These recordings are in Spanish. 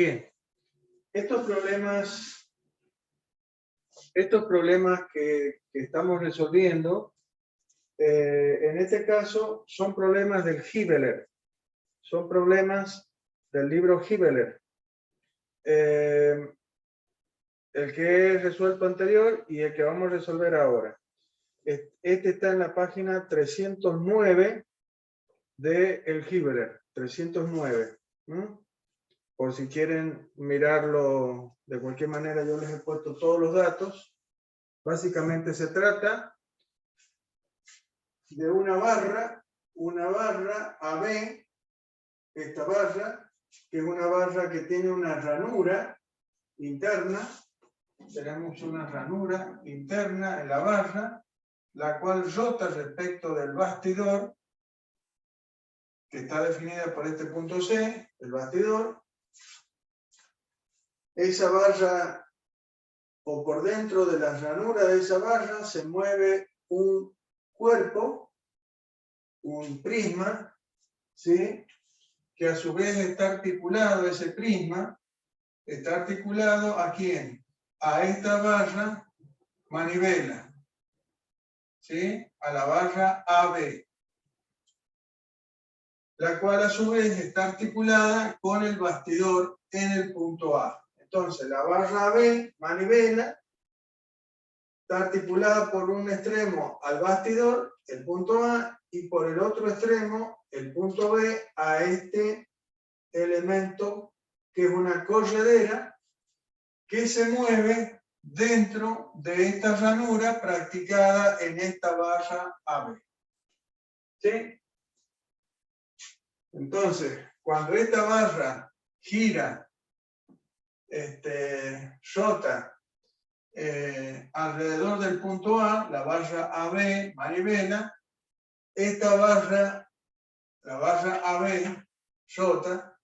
Bien, estos problemas que estamos resolviendo, en este caso, son problemas del Hibbeler. Son problemas del libro Hibbeler. El que he resuelto anterior y el que vamos a resolver ahora. Este está en la página 309 del Hibbeler. 309. Por si quieren mirarlo de cualquier manera, yo les he puesto todos los datos. Básicamente se trata de una barra AB, esta barra, que es una barra que tiene una ranura interna. Tenemos una ranura interna en la barra, la cual rota respecto del bastidor, que está definida por este punto C, el bastidor. Esa barra, o por dentro de la ranura de esa barra, se mueve un cuerpo, un prisma, ¿sí? Que a su vez está articulado, ese prisma, está articulado ¿a quién? A esta barra manivela, ¿sí? A la barra AB, la cual a su vez está articulada con el bastidor en el punto A. Entonces, la barra AB, manivela, está articulada por un extremo al bastidor, el punto A, y por el otro extremo, el punto B, a este elemento que es una corredera que se mueve dentro de esta ranura practicada en esta barra AB. ¿Sí? Entonces, cuando esta barra gira, rota alrededor del punto A, la barra AB manivela, esta barra, la barra AB, rota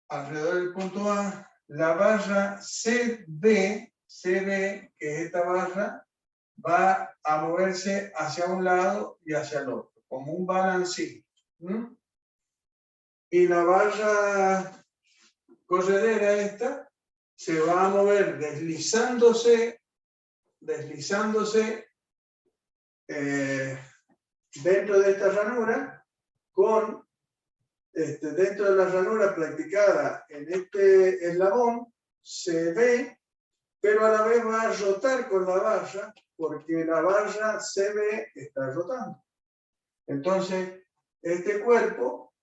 alrededor del punto A, la barra CB, que es esta barra, va a moverse hacia un lado y hacia el otro, como un balancín. Y la barra corredera esta se va a mover deslizándose dentro de esta ranura, con dentro de la ranura practicada en este eslabón, se ve, pero a la vez va a rotar con la barra, porque la barra CB está rotando. Entonces, este cuerpo,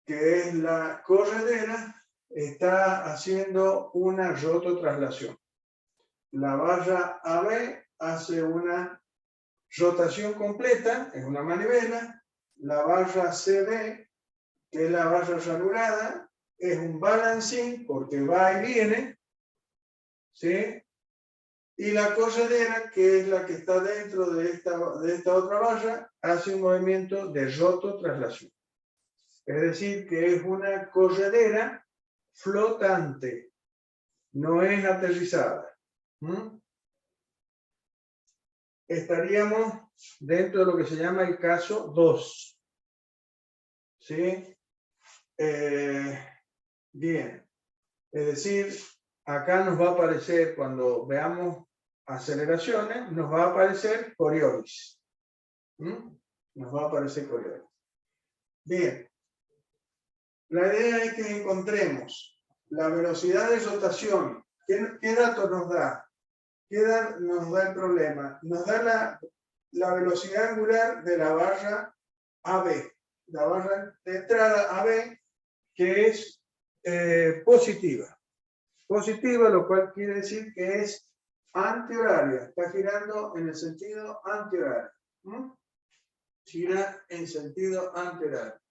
que es la corredera, está haciendo una rototraslación. La barra AB hace una rotación completa, es una manivela. La barra CD, que es la barra ranurada, es un balancín porque va y viene, ¿sí? Y la corredera, que es la que está dentro de esta otra barra, hace un movimiento de rototraslación. Es decir, que es una corredera flotante, no es aterrizada. Estaríamos dentro de lo que se llama el caso 2. ¿Sí? Bien. Es decir, acá nos va a aparecer, cuando veamos aceleraciones, nos va a aparecer Coriolis. Nos va a aparecer Coriolis. Bien. La idea es que encontremos la velocidad de rotación. ¿Qué datos nos da? ¿Qué nos da el problema? Nos da la velocidad angular de la barra AB. La barra de entrada AB, que es positiva. Positiva, lo cual quiere decir que es antihoraria. Está girando en el sentido antihorario. Gira en sentido antihorario.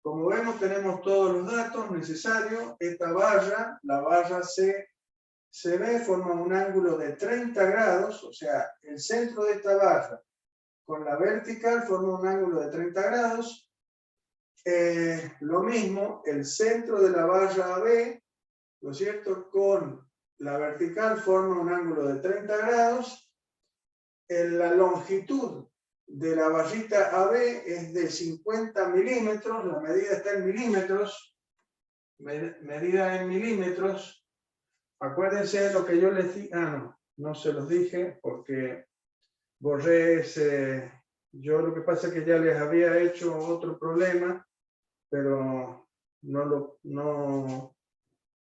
Como vemos, tenemos todos los datos necesarios. Esta barra, la barra CB, forma un ángulo de 30 grados, o sea, el centro de esta barra con la vertical forma un ángulo de 30 grados. Lo mismo, el centro de la barra AB, ¿no es cierto?, con la vertical forma un ángulo de 30 grados. La longitud de la barrita AB es de 50 milímetros, la medida está en milímetros, medida en milímetros. Acuérdense de lo que yo les dije, no se los dije porque borré ese, yo lo que pasa es que ya les había hecho otro problema, pero no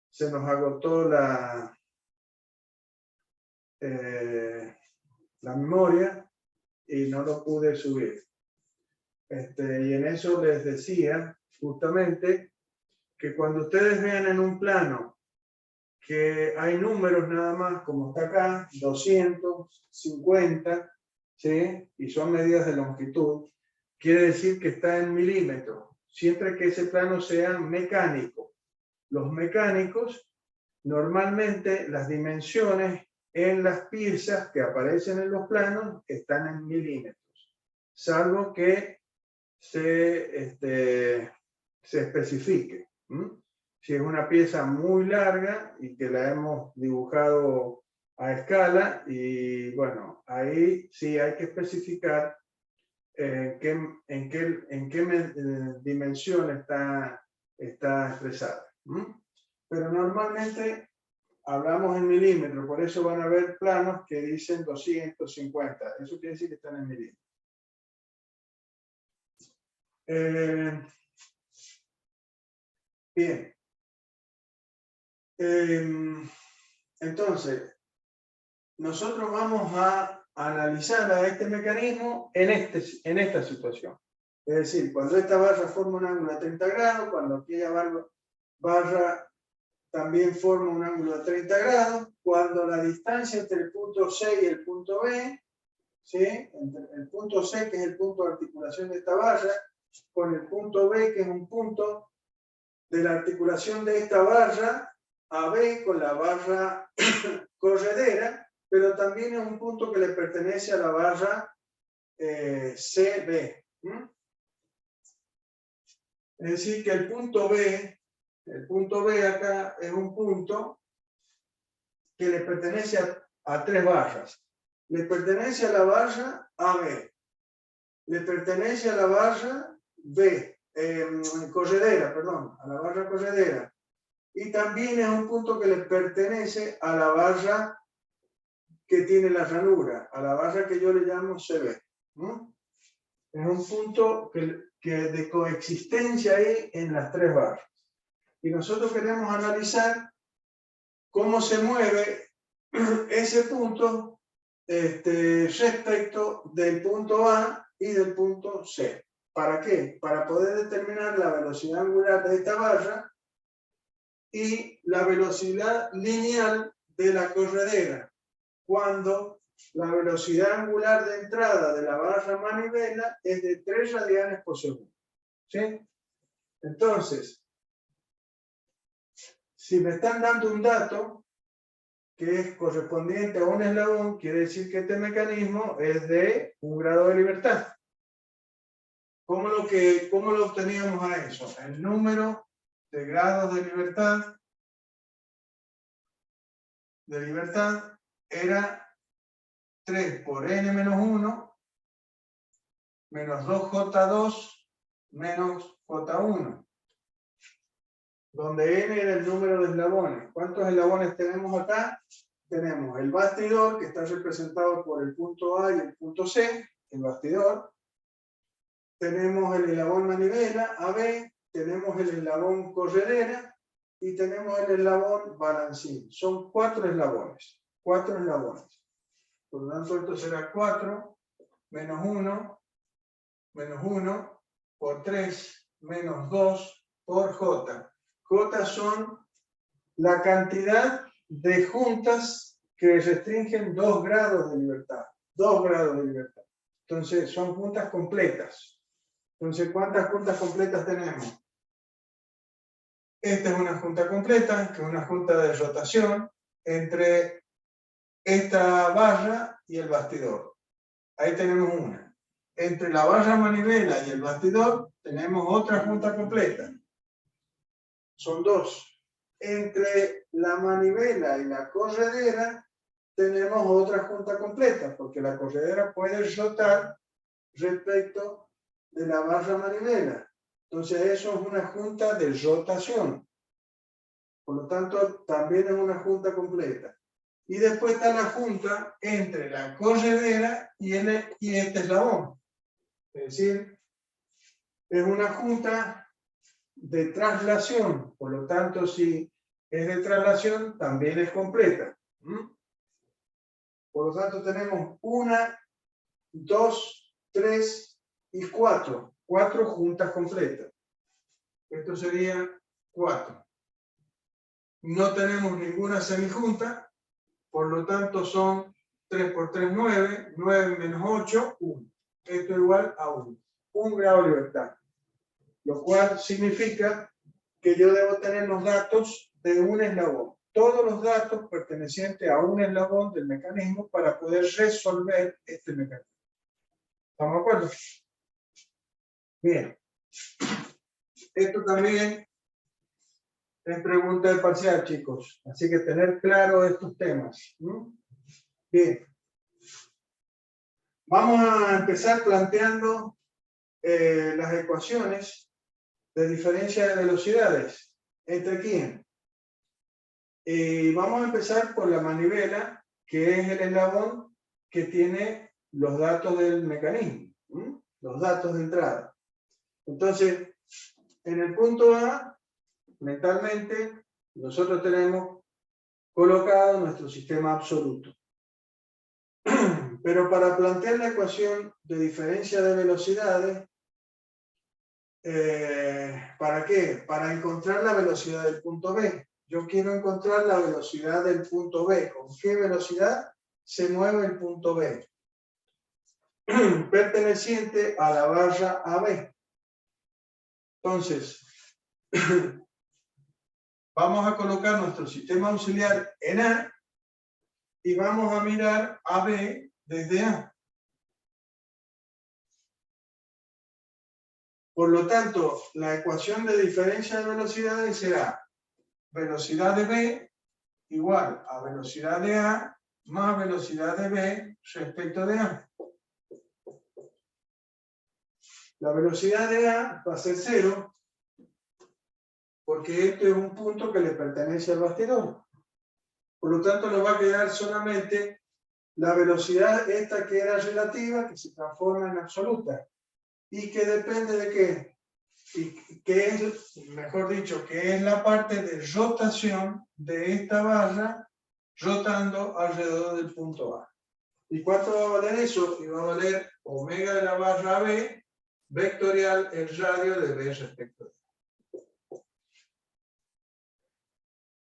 se nos agotó la memoria y no lo pude subir. Y en eso les decía justamente que cuando ustedes vean en un plano que hay números nada más, como está acá, 250, ¿sí? Y son medidas de longitud, quiere decir que está en milímetros, siempre que ese plano sea mecánico. Los mecánicos, normalmente las dimensiones en las piezas que aparecen en los planos están en milímetros, salvo que se especifique. Si es una pieza muy larga y que la hemos dibujado a escala, y bueno, ahí sí hay que especificar en qué dimensión está expresada. Pero normalmente hablamos en milímetros, por eso van a ver planos que dicen 250, eso quiere decir que están en milímetros. Bien. Entonces, nosotros vamos a analizar a este mecanismo en esta situación. Es decir, cuando esta barra forma un ángulo de 30 grados, cuando aquella barra también forma un ángulo de 30 grados, cuando la distancia entre el punto C y el punto B, ¿sí? Entre el punto C, que es el punto de articulación de esta barra, con el punto B, que es un punto de la articulación de esta barra AB con la barra corredera, pero también es un punto que le pertenece a la barra CB. Es decir, que el punto B acá es un punto que le pertenece a tres barras. Le pertenece a la barra AB, le pertenece a la barra corredera, perdón, a la barra corredera. Y también es un punto que le pertenece a la barra que tiene la ranura, a la barra que yo le llamo CB. Es un punto que de coexistencia hay en las tres barras. Y nosotros queremos analizar cómo se mueve ese punto respecto del punto A y del punto C. ¿Para qué? Para poder determinar la velocidad angular de esta barra y la velocidad lineal de la corredera, cuando la velocidad angular de entrada de la barra manivela es de 3 radianes por segundo. ¿Sí? Entonces, si me están dando un dato que es correspondiente a un eslabón, quiere decir que este mecanismo es de 1 grado de libertad. ¿Cómo lo obteníamos a eso? El número de grados de libertad era 3 por n menos 1 menos 2j2 menos j1, donde n era el número de eslabones. ¿Cuántos eslabones tenemos acá? Tenemos el bastidor, que está representado por el punto A y el punto C, el bastidor. Tenemos el eslabón manivela, AB, tenemos el eslabón corredera y tenemos el eslabón balancín. Son 4 eslabones. 4 eslabones. Por lo tanto, esto será 4 menos 1 por 3 menos 2 por J. J son la cantidad de juntas que restringen 2 grados de libertad. 2 grados de libertad. Entonces, son juntas completas. Entonces, ¿cuántas juntas completas tenemos? Esta es una junta completa, que es una junta de rotación entre esta barra y el bastidor. Ahí tenemos una. Entre la barra manivela y el bastidor tenemos otra junta completa. Son 2. Entre la manivela y la corredera tenemos otra junta completa, porque la corredera puede rotar respecto de la barra manivela. Entonces eso es una junta de rotación. Por lo tanto, también es una junta completa. Y después está la junta entre la corredera y este eslabón. Es decir, es una junta de traslación. Por lo tanto, si es de traslación, también es completa. Por lo tanto, tenemos 1, 2, 3 y 4. 4 juntas completas. Esto sería 4. No tenemos ninguna semijunta, por lo tanto son 3 por 3, 9, 9 menos 8, 1. Esto es igual a 1. 1 grado de libertad. Lo cual significa que yo debo tener los datos de un eslabón. Todos los datos pertenecientes a un eslabón del mecanismo para poder resolver este mecanismo. ¿Estamos de acuerdo? Bien. Esto también es pregunta de parcial, chicos. Así que tener claro estos temas. Bien. Vamos a empezar planteando las ecuaciones de diferencia de velocidades. ¿Entre quién? Vamos a empezar por la manivela, que es el eslabón que tiene los datos del mecanismo, los datos de entrada. Entonces, en el punto A, mentalmente, nosotros tenemos colocado nuestro sistema absoluto. Pero para plantear la ecuación de diferencia de velocidades, ¿para qué? Para encontrar la velocidad del punto B. Yo quiero encontrar la velocidad del punto B. ¿Con qué velocidad se mueve el punto B? Perteneciente a la barra AB. Entonces, vamos a colocar nuestro sistema auxiliar en A y vamos a mirar AB desde A. Por lo tanto, la ecuación de diferencia de velocidades será velocidad de B igual a velocidad de A más velocidad de B respecto de A. La velocidad de A va a ser 0 porque este es un punto que le pertenece al bastidor. Por lo tanto, nos va a quedar solamente la velocidad esta que era relativa, que se transforma en absoluta. ¿Y que depende de qué? Y que es, mejor dicho, que es la parte de rotación de esta barra rotando alrededor del punto A. ¿Y cuánto va a valer eso? Y va a valer omega de la barra B vectorial el radio de B respecto de A.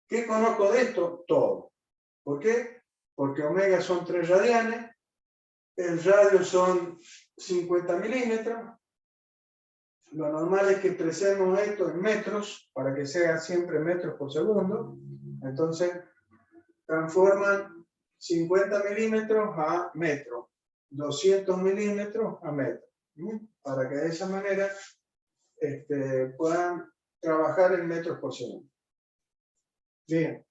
¿Qué conozco de esto? Todo. ¿Por qué? Porque omega son 3 radianes, el radio son 50 milímetros. Lo normal es que expresemos esto en metros, para que sea siempre metros por segundo. Entonces, transforman 50 milímetros a metro, 200 milímetros a metro. Para que de esa manera puedan trabajar en metros por segundo. Bien.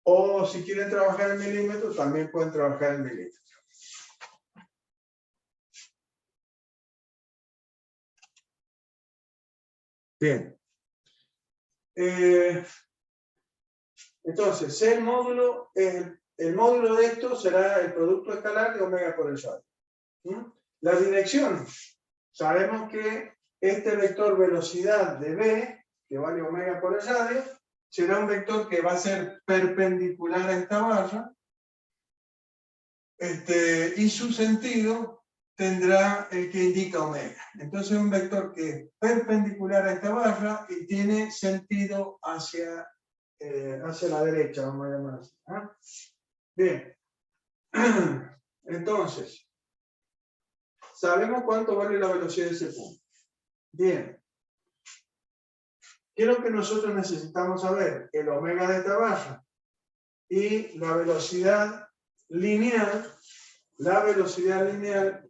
O si quieren trabajar en milímetros, también pueden trabajar en milímetros. Bien. Entonces, el módulo de esto será el producto escalar de omega por el radio. La dirección. Sabemos que este vector velocidad de B, que vale omega por el radio, será un vector que va a ser perpendicular a esta barra, y su sentido tendrá el que indica omega. Entonces es un vector que es perpendicular a esta barra y tiene sentido hacia la derecha, vamos a llamar así. Bien. Entonces, sabemos cuánto vale la velocidad de ese punto. Bien. ¿Qué es lo que nosotros necesitamos saber? El omega de esta barra y la velocidad lineal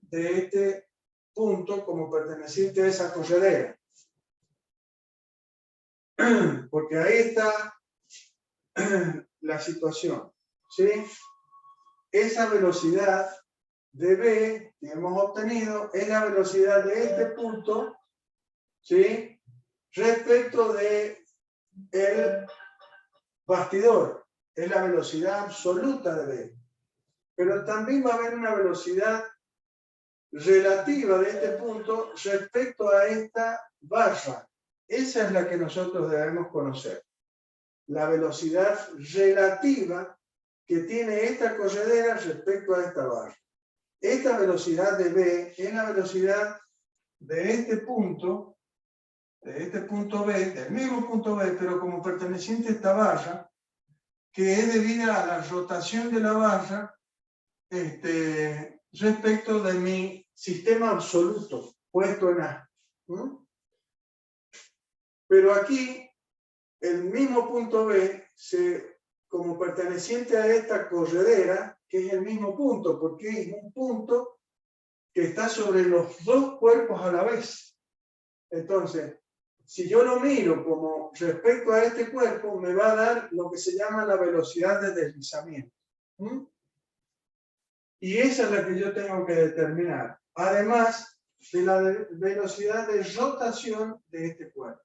de este punto como perteneciente a esa corredera. Porque ahí está la situación, ¿sí? Esa velocidad de B que hemos obtenido es la velocidad de este punto, ¿sí?, respecto de el bastidor. Es la velocidad absoluta de B. Pero también va a haber una velocidad relativa de este punto respecto a esta barra. Esa es la que nosotros debemos conocer. La velocidad relativa que tiene esta corredera respecto a esta barra. Esta velocidad de B es la velocidad de este punto B, del mismo punto B, pero como perteneciente a esta barra, que es debida a la rotación de la barra respecto de mi sistema absoluto puesto en A. ¿Mm? Pero aquí, el mismo punto B, como perteneciente a esta corredera, que es el mismo punto, porque es un punto que está sobre los dos cuerpos a la vez. Entonces, si yo lo miro como respecto a este cuerpo, me va a dar lo que se llama la velocidad de deslizamiento. ¿Mm? Y esa es la que yo tengo que determinar, además de la velocidad de rotación de este cuerpo.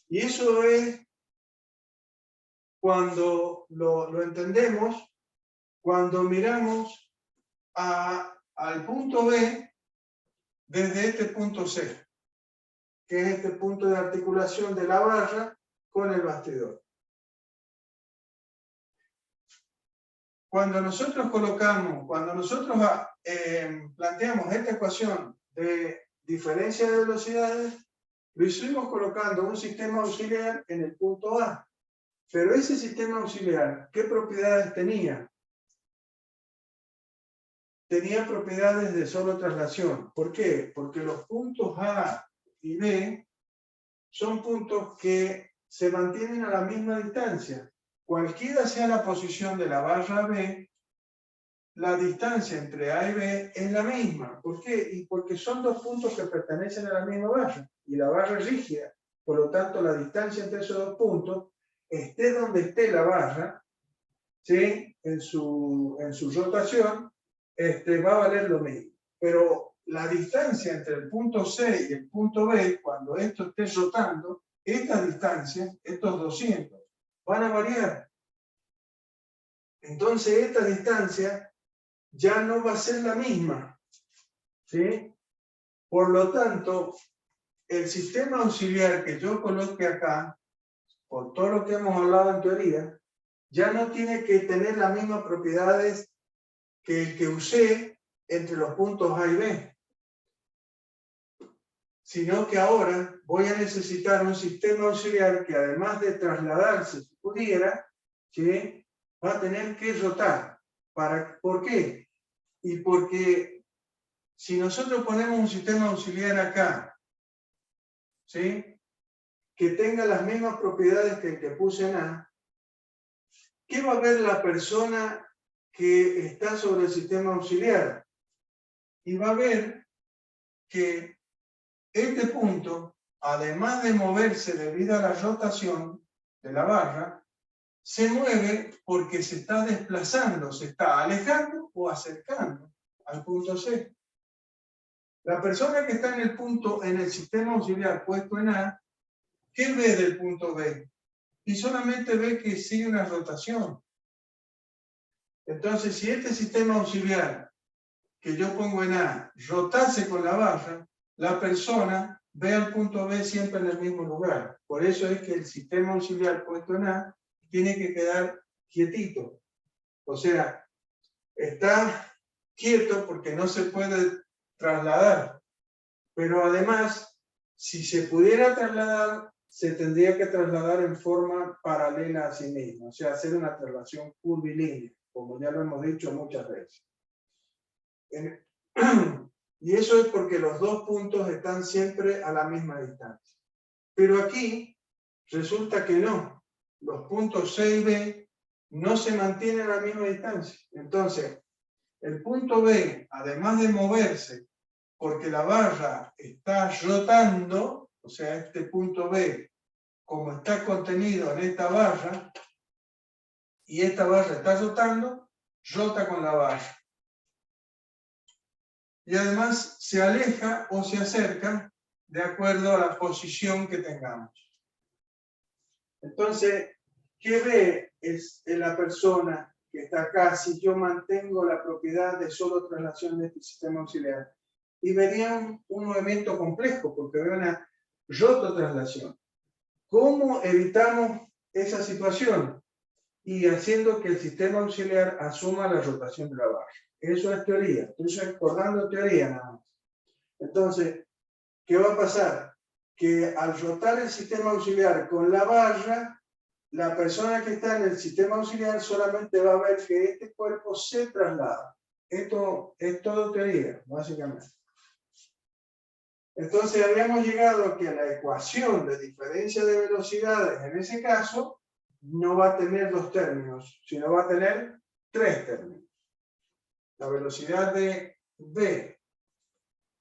Y eso es cuando lo entendemos, cuando miramos al punto B desde este punto C, que es este punto de articulación de la barra con el bastidor. Cuando nosotros planteamos esta ecuación de diferencia de velocidades, lo hicimos colocando un sistema auxiliar en el punto A. Pero ese sistema auxiliar, ¿qué propiedades tenía? Tenía propiedades de solo traslación. ¿Por qué? Porque los puntos A y B son puntos que se mantienen a la misma distancia. Cualquiera sea la posición de la barra B, la distancia entre A y B es la misma. ¿Por qué? Y porque son dos puntos que pertenecen a la misma barra. Y la barra es rígida. Por lo tanto, la distancia entre esos dos puntos, esté donde esté la barra, ¿sí?, en su rotación, va a valer lo mismo. Pero la distancia entre el punto C y el punto B, cuando esto esté rotando, esta distancia, estos 200, van a variar. Entonces esta distancia ya no va a ser la misma, ¿sí? Por lo tanto, el sistema auxiliar que yo coloque acá, por todo lo que hemos hablado en teoría, ya no tiene que tener las mismas propiedades que el que usé entre los puntos A y B, sino que ahora voy a necesitar un sistema auxiliar que, además de trasladarse, si pudiera, ¿sí?, va a tener que rotar. ¿Por qué? Y porque si nosotros ponemos un sistema auxiliar acá, ¿sí?, que tenga las mismas propiedades que el que puse en A, ¿qué va a ver la persona que está sobre el sistema auxiliar? Y va a ver que este punto, además de moverse debido a la rotación de la barra, se mueve porque se está desplazando, se está alejando o acercando al punto C. La persona que está en el sistema auxiliar puesto en A, ¿qué ve del punto B? Y solamente ve que sigue una rotación. Entonces, si este sistema auxiliar que yo pongo en A rotase con la barra, la persona ve al punto B siempre en el mismo lugar. Por eso es que el sistema auxiliar puesto en A tiene que quedar quietito. O sea, está quieto porque no se puede trasladar. Pero además, si se pudiera trasladar, se tendría que trasladar en forma paralela a sí mismo. O sea, hacer una traslación curvilínea, como ya lo hemos dicho muchas veces. Y eso es porque los dos puntos están siempre a la misma distancia. Pero aquí resulta que no. Los puntos C y B no se mantienen a la misma distancia. Entonces, el punto B, además de moverse, porque la barra está rotando, o sea, este punto B, como está contenido en esta barra, y esta barra está rotando, rota con la barra. y además se aleja o se acerca de acuerdo a la posición que tengamos. Entonces, ¿qué ve en la persona que está acá si yo mantengo la propiedad de solo traslación de este sistema auxiliar? Y vería un movimiento complejo, porque ve una rototraslación. ¿Cómo evitamos esa situación? Y haciendo que el sistema auxiliar asuma la rotación de la barra. Eso es teoría. Estoy recordando teoría nada más. Entonces, ¿qué va a pasar? Que al rotar el sistema auxiliar con la barra, la persona que está en el sistema auxiliar solamente va a ver que este cuerpo se traslada. Esto es todo teoría, básicamente. Entonces habíamos llegado a que la ecuación de diferencia de velocidades, en ese caso, no va a tener dos términos, sino va a tener tres términos. La velocidad de V,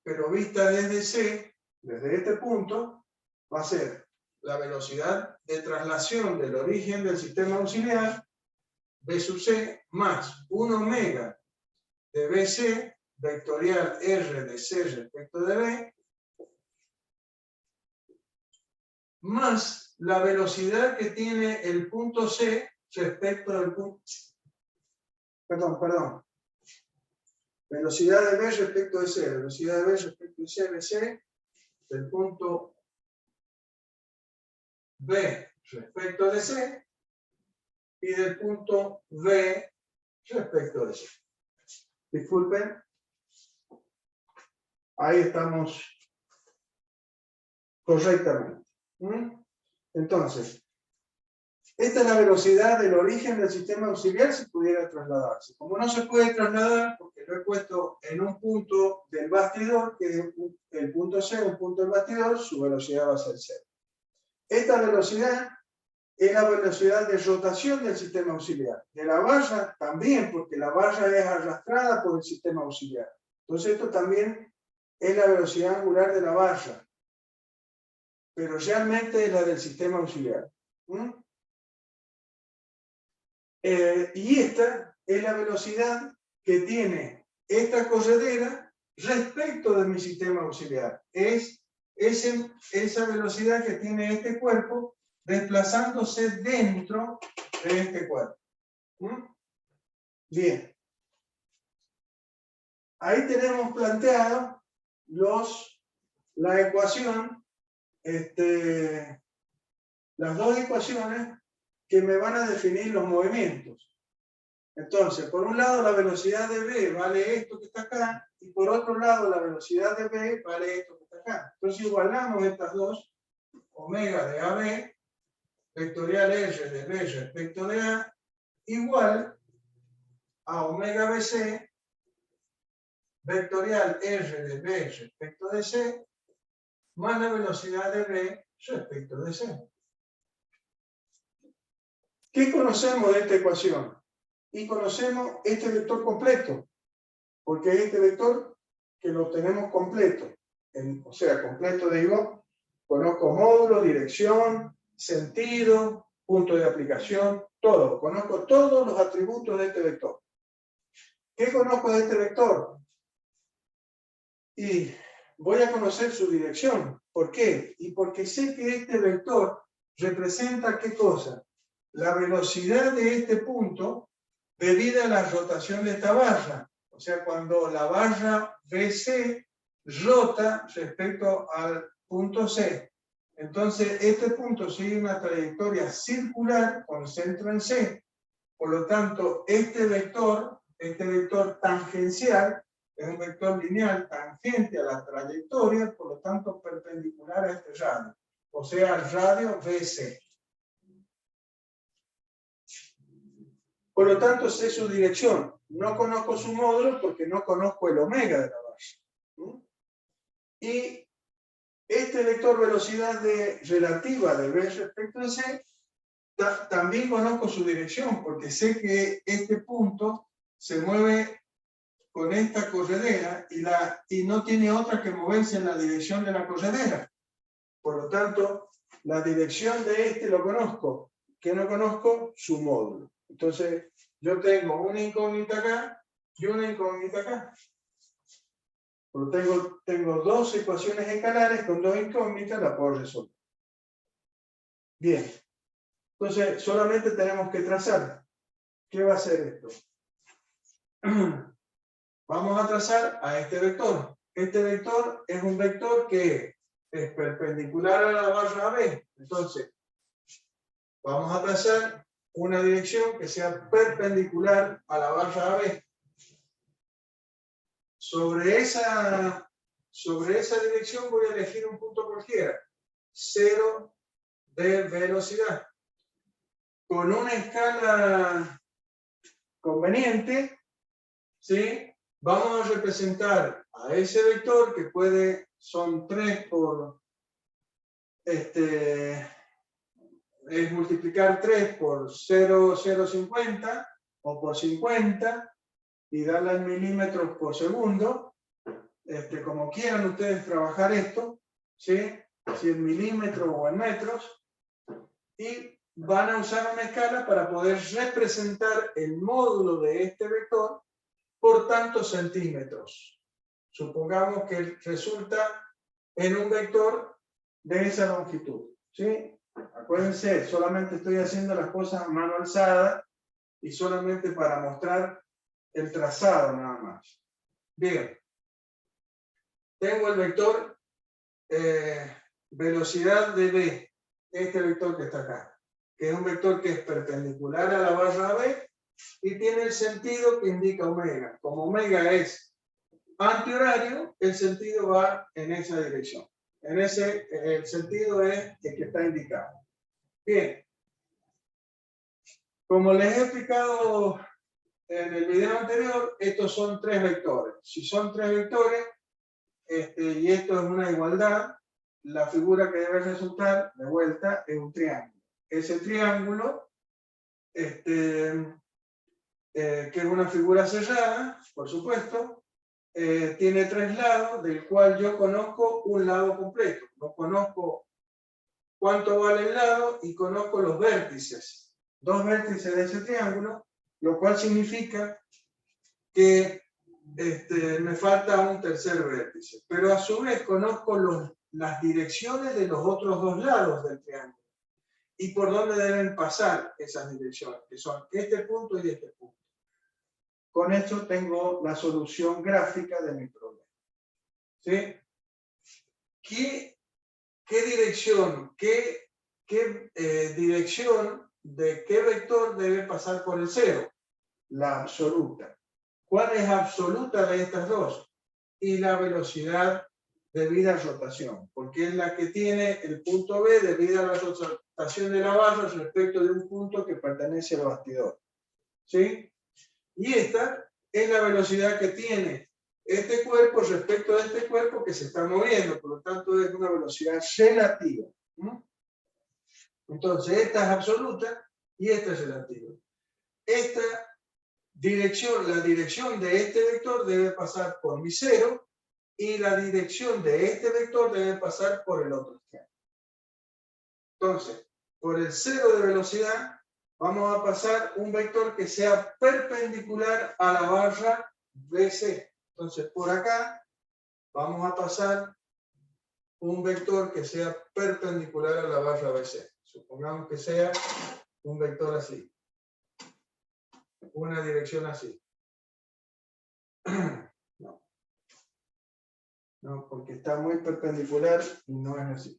pero vista desde C, desde este punto, va a ser la velocidad de traslación del origen del sistema auxiliar, V sub C, más 1 omega de BC, vectorial R de C respecto de B, más la velocidad que tiene el punto C respecto del punto... Perdón. Velocidad de B respecto de C, velocidad de B respecto de C, BC, del punto B respecto de C, y del punto B respecto de C. Disculpen. Ahí estamos correctamente. Entonces, esta es la velocidad del origen del sistema auxiliar si pudiera trasladarse. Como no se puede trasladar, porque lo he puesto en un punto del bastidor, que es el punto C, un punto del bastidor, su velocidad va a ser 0. Esta velocidad es la velocidad de rotación del sistema auxiliar. De la barra también, porque la barra es arrastrada por el sistema auxiliar. Entonces esto también es la velocidad angular de la barra, pero realmente es la del sistema auxiliar. Y esta es la velocidad que tiene esta corredera respecto de mi sistema auxiliar. Es esa velocidad que tiene este cuerpo desplazándose dentro de este cuerpo. Bien. Ahí tenemos planteado la ecuación, las dos ecuaciones que me van a definir los movimientos. Entonces, por un lado la velocidad de V vale esto que está acá, y por otro lado la velocidad de V vale esto que está acá. Entonces igualamos estas dos, omega de AB, vectorial R de B respecto de A, igual a omega BC, vectorial R de B respecto de C, más la velocidad de B respecto de C. ¿Qué conocemos de esta ecuación? Y conocemos este vector completo, porque es este vector que lo tenemos completo. O sea, completo digo, conozco módulo, dirección, sentido, punto de aplicación, todo. Conozco todos los atributos de este vector. ¿Qué conozco de este vector? Y voy a conocer su dirección. ¿Por qué? Y porque sé que este vector representa ¿qué cosa? La velocidad de este punto debido a la rotación de esta barra. O sea, cuando la barra BC rota respecto al punto C. Entonces, este punto sigue una trayectoria circular con centro en C. Por lo tanto, este vector tangencial, es un vector lineal tangente a la trayectoria, por lo tanto, perpendicular a este radio. O sea, al radio BC. Por lo tanto, sé su dirección. No conozco su módulo porque no conozco el omega de la barra. Y este vector velocidad relativa de B respecto a C, también conozco su dirección porque sé que este punto se mueve con esta corredera y no tiene otra que moverse en la dirección de la corredera. Por lo tanto, la dirección de este lo conozco. ¿Qué no conozco? Su módulo. Entonces, yo tengo una incógnita acá y una incógnita acá. Tengo dos ecuaciones escalares con dos incógnitas, la puedo resolver. Bien. Entonces, solamente tenemos que trazar. ¿Qué va a hacer esto? Vamos a trazar a este vector. Este vector es un vector que es perpendicular a la barra AB. Entonces, vamos a trazar una dirección que sea perpendicular a la barra AB. Sobre esa dirección voy a elegir un punto cualquiera. 0 de velocidad. Con una escala conveniente, ¿sí? Vamos a representar a ese vector que son 3 por, es multiplicar 3 por 0,050 o por 50 y darle en milímetros por segundo, como quieran ustedes trabajar esto, ¿sí? Si en milímetros o en metros, y van a usar una escala para poder representar el módulo de este vector por tantos centímetros. Supongamos que resulta en un vector de esa longitud, ¿sí? Acuérdense, solamente estoy haciendo las cosas a mano alzada y solamente para mostrar el trazado nada más. Bien. Tengo el vector velocidad de B, este vector que está acá, que es un vector que es perpendicular a la barra B y tiene el sentido que indica omega. Como omega es antihorario, el sentido va en esa dirección. El sentido es el que está indicado. Bien. Como les he explicado en el video anterior, estos son 3 vectores. Si son 3 vectores, y esto es una igualdad, la figura que debe resultar, de vuelta, es un triángulo. Ese triángulo, que es una figura cerrada, por supuesto, tiene 3 lados, del cual yo conozco un lado completo. No conozco cuánto vale el lado y conozco los vértices. 2 vértices de ese triángulo, lo cual significa que me falta un tercer vértice. Pero a su vez conozco las direcciones de los otros 2 lados del triángulo. Y por dónde deben pasar esas direcciones, que son este punto y este punto. Con esto tengo la solución gráfica de mi problema. ¿Sí? ¿Qué dirección, dirección de qué vector debe pasar por el 0? La absoluta. ¿Cuál es absoluta de estas dos? Y la velocidad debida a rotación, porque es la que tiene el punto B debido a la rotación de la barra respecto de un punto que pertenece al bastidor. ¿Sí? Y esta es la velocidad que tiene este cuerpo respecto de este cuerpo que se está moviendo, por lo tanto es una velocidad relativa. Entonces esta es absoluta y esta es relativa. Esta dirección, la dirección de este vector debe pasar por mi 0 y la dirección de este vector debe pasar por el otro extremo. Entonces, por el 0 de velocidad vamos a pasar un vector que sea perpendicular a la barra BC. Entonces, por acá vamos a pasar un vector que sea perpendicular a la barra BC. Supongamos que sea un vector así. Una dirección así. No. No, porque está muy perpendicular y no es así.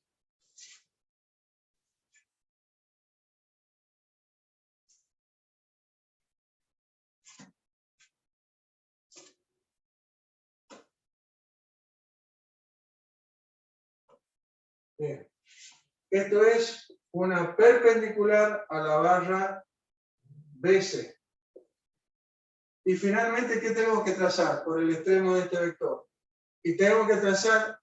Bien. Esto es una perpendicular a la barra BC. Y finalmente, ¿qué tengo que trazar por el extremo de este vector? Y tengo que trazar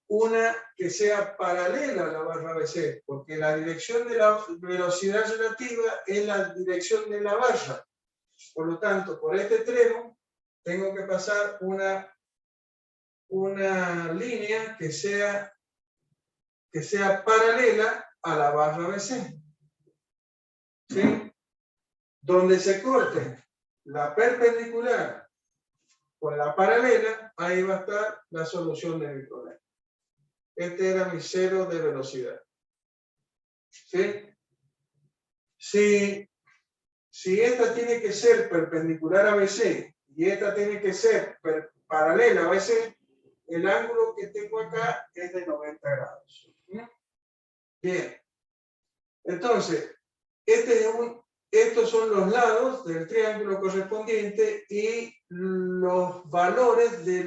una que sea paralela a la barra BC, porque la dirección de la velocidad relativa es la dirección de la barra. Por lo tanto, por este extremo, tengo que pasar una línea que sea paralela a la barra BC. ¿Sí? Donde se corte la perpendicular con la paralela, ahí va a estar la solución de mi problema. Este era mi cero de velocidad. ¿Sí? Si esta tiene que ser perpendicular a BC y esta tiene que ser paralela a BC, el ángulo que tengo acá es de 90 grados. Bien. Entonces, estos son los lados del triángulo correspondiente y los valores de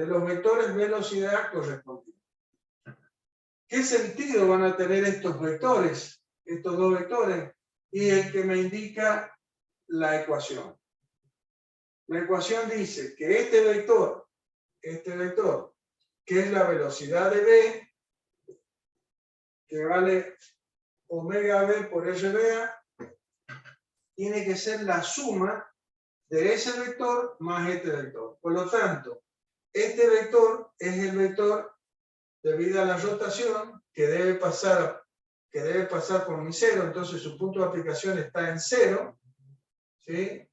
los vectores velocidad correspondientes. ¿Qué sentido van a tener estos vectores, estos dos vectores? Y el que me indica la ecuación. La ecuación dice que este vector, que es la velocidad de B, que vale omega B por RBA, tiene que ser la suma de ese vector más este vector. Por lo tanto, este vector es el vector debido a la rotación que debe pasar por mi cero, entonces su punto de aplicación está en cero, ¿sí?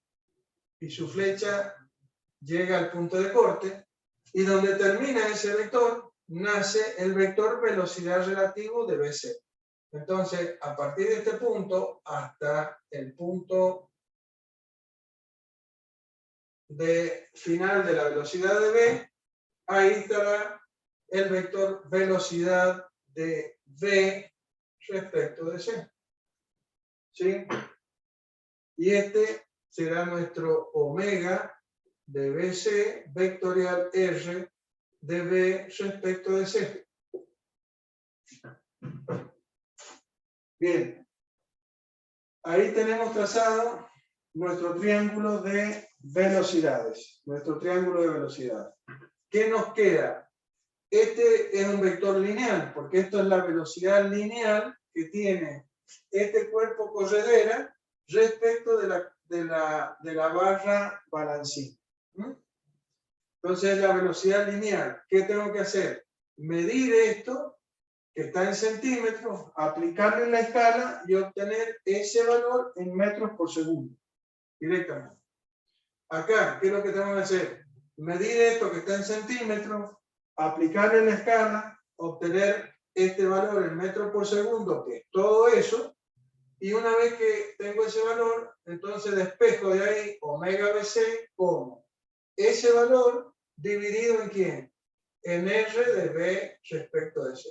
Y su flecha llega al punto de corte, y donde termina ese vector, nace el vector velocidad relativo de BC. Entonces, a partir de este punto hasta el punto final de la velocidad de B, ahí estará el vector velocidad de B respecto de C. ¿Sí? Y este será nuestro omega de BC vectorial R de B respecto de C. Bien. Ahí tenemos trazado nuestro triángulo de velocidades. Nuestro triángulo de velocidad. ¿Qué nos queda? Este es un vector lineal, porque esto es la velocidad lineal que tiene este cuerpo corredera respecto de la barra balancín. Entonces, la velocidad lineal, ¿qué tengo que hacer? Medir esto, que está en centímetros, aplicarlo en la escala y obtener ese valor en metros por segundo, directamente. Acá, ¿qué es lo que tengo que hacer? Medir esto que está en centímetros, aplicar en la escala, obtener este valor en metros por segundo, que es todo eso, y una vez que tengo ese valor, entonces despejo de ahí omega BC como ese valor dividido en ¿quién? En R de B respecto de C.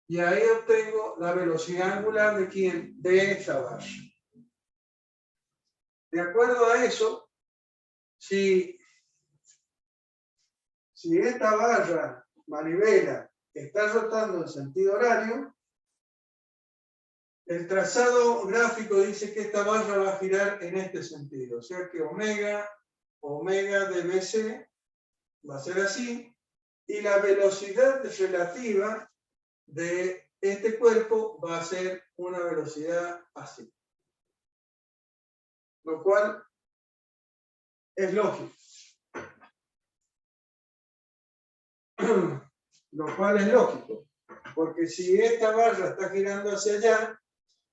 Y ahí obtengo la velocidad angular de ¿quién? De esta barra. De acuerdo a eso, si esta barra manivela está rotando en sentido horario, el trazado gráfico dice que esta barra va a girar en este sentido. O sea que omega de BC va a ser así, y la velocidad relativa de este cuerpo va a ser una velocidad así. Lo cual es lógico. Lo cual es lógico. Porque si esta barra está girando hacia allá,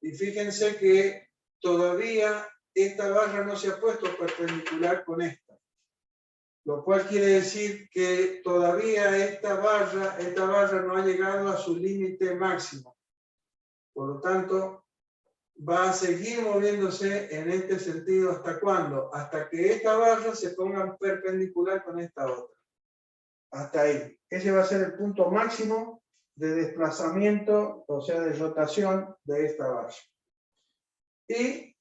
y fíjense que todavía esta barra no se ha puesto perpendicular con esta. Lo cual quiere decir que todavía esta barra no ha llegado a su límite máximo. Por lo tanto, va a seguir moviéndose en este sentido. ¿Hasta cuándo? Hasta que esta barra se ponga perpendicular con esta otra. Hasta ahí. Ese va a ser el punto máximo de desplazamiento, o sea, de rotación de esta barra. Y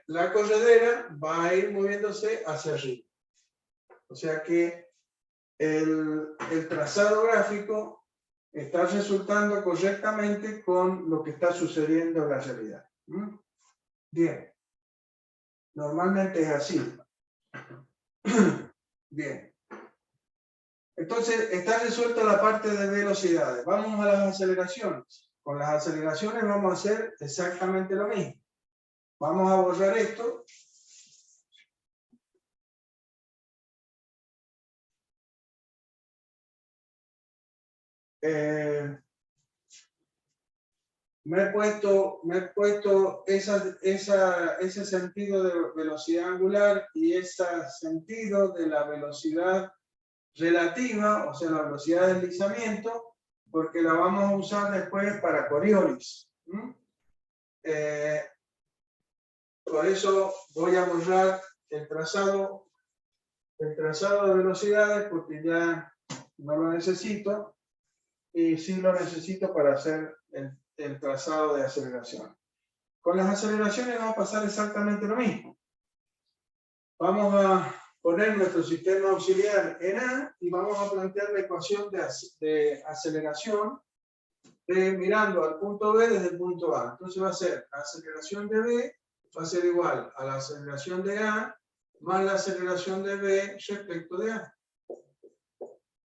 la corredera va a ir moviéndose hacia arriba. O sea que el trazado gráfico está resultando correctamente con lo que está sucediendo en la realidad. Bien. Normalmente es así. Bien. Entonces, está resuelta la parte de velocidades. Vamos a las aceleraciones. Con las aceleraciones vamos a hacer exactamente lo mismo. Vamos a borrar esto. me he puesto ese sentido de velocidad angular y ese sentido de la velocidad relativa, o sea, la velocidad de deslizamiento, porque la vamos a usar después para Coriolis. Por eso voy a borrar el trazado de velocidades, porque ya no lo necesito, y sí lo necesito para hacer el trazado de aceleración. Con las aceleraciones va a pasar exactamente lo mismo. Vamos a poner nuestro sistema auxiliar en A y vamos a plantear la ecuación de aceleración mirando al punto B desde el punto A. Entonces va a ser la aceleración de B va a ser igual a la aceleración de A más la aceleración de B respecto de A.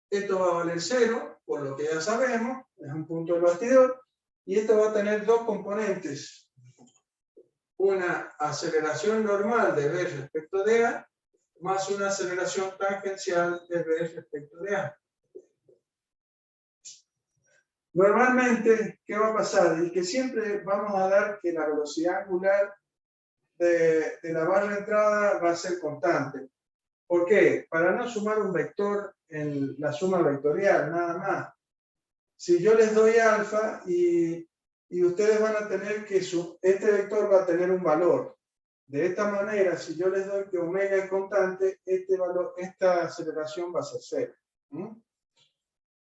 Esto va a valer 0, por lo que ya sabemos, es un punto del bastidor, y esto va a tener dos componentes. Una aceleración normal de B respecto de A, más una aceleración tangencial de B respecto de A. Normalmente, ¿qué va a pasar? Y que siempre vamos a dar que la velocidad angular de la barra de entrada va a ser constante. ¿Por qué? Para no sumar un vector en la suma vectorial, nada más. Si yo les doy alfa y ustedes van a tener que este vector va a tener un valor. De esta manera, si yo les doy que omega es constante, esta aceleración va a ser 0.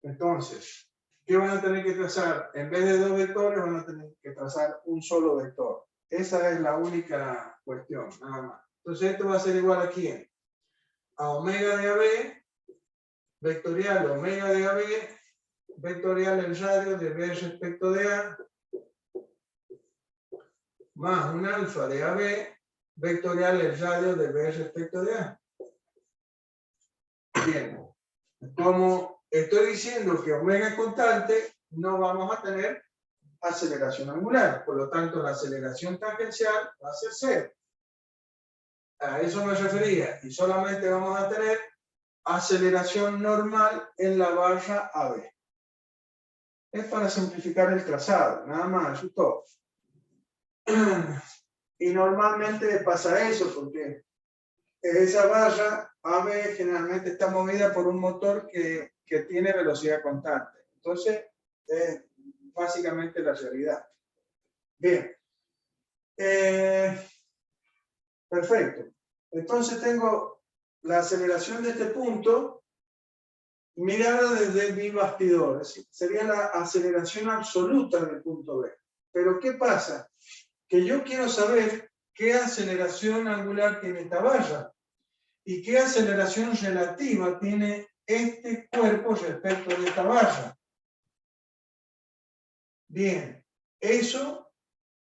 Entonces, ¿qué van a tener que trazar? En vez de dos vectores, van a tener que trazar un solo vector. Esa es la única cuestión, nada más. Entonces, esto va a ser igual a ¿quién? A omega de AB, vectorial omega de AB, vectorial el radio de B respecto de A, más un alfa de AB, vectorial el radio de B respecto de A. Bien, como estoy diciendo que omega es constante, no vamos a tener aceleración angular, por lo tanto la aceleración tangencial va a ser 0. A eso me refería, y solamente vamos a tener aceleración normal en la barra AB. Es para simplificar el trazado, nada más, eso es todo. Y normalmente pasa eso, porque esa barra AB generalmente está movida por un motor que tiene velocidad constante. Entonces, es básicamente la realidad. Bien. Perfecto. Entonces tengo la aceleración de este punto mirada desde mi bastidor. Sería la aceleración absoluta del punto B. Pero ¿qué pasa? Que yo quiero saber qué aceleración angular tiene esta barra y qué aceleración relativa tiene este cuerpo respecto de esta barra. Bien, eso